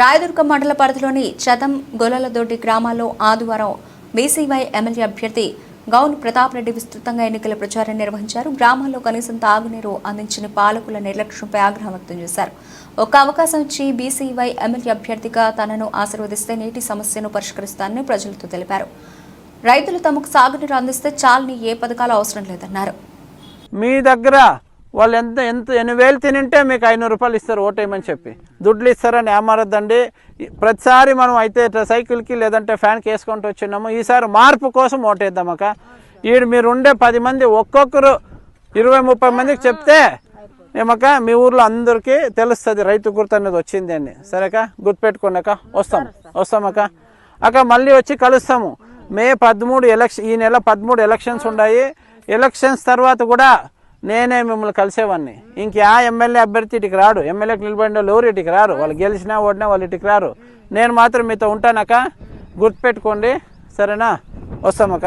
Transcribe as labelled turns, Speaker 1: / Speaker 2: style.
Speaker 1: రాయదుర్గం మండల పరిధిలోని చదం గొల్లలదొడ్డి గ్రామాల్లో ఆదివారం బీసీవై ఎమ్మెల్యే అభ్యర్థి గౌన్ ప్రతాప్ రెడ్డి విస్తృతంగా ఎన్నికల ప్రచారం నిర్వహించారు. గ్రామాల్లో కనీసం తాగునీరు అందించిన పాలకుల నిర్లక్ష్యంపై ఆగ్రహం వ్యక్తం చేశారు. ఒక్క అవకాశం ఇచ్చి బీసీవై ఎమ్మెల్యే అభ్యర్థిగా తనను ఆశీర్వదిస్తే నీటి సమస్యను పరిష్కరిస్తానని ప్రజలతో తెలిపారు. రైతులు తమకు సాగునీరు అందిస్తే చాలని ఏ పథకాలు అవసరం లేదన్నారు.
Speaker 2: మీ దగ్గర వాళ్ళు ఎంత 8,000 తినింటే మీకు 500 రూపాయలు ఇస్తారు ఓటేయమని చెప్పి దుడ్లు ఇస్తారని ఏమారద్దండి. ప్రతిసారి మనం అయితే సైకిల్కి లేదంటే ఫ్యాన్కి వేసుకుంటూ వచ్చినాము. ఈసారి మార్పు కోసం ఓటేద్దామక్క. మీరు ఉండే 10 మంది ఒక్కొక్కరు 20-30 మందికి చెప్తే ఏమక్క మీ ఊర్లో అందరికీ తెలుస్తుంది రైతు గుర్తు అనేది వచ్చింది అని. సరేక గుర్తుపెట్టుకోండి అక్క. వస్తామక్క. అక్క మళ్ళీ వచ్చి కలుస్తాము. మే 13 ఈ నెల 13 ఎలక్షన్స్ ఉన్నాయి. ఎలక్షన్స్ తర్వాత కూడా నేనే మిమ్మల్ని కలిసేవాడిని. ఇంక ఎమ్మెల్యే అభ్యర్థి ఇటుకి రాడు. ఎమ్మెల్యేకి నిలబడిన వాళ్ళు ఎవరు ఇటుకి రారు. వాళ్ళు గెలిచినా ఓడినా వాళ్ళు ఇటుకి రారు. నేను మాత్రం మీతో ఉంటానక్క. గుర్తుపెట్టుకోండి. సరేనా? వస్తామక్క.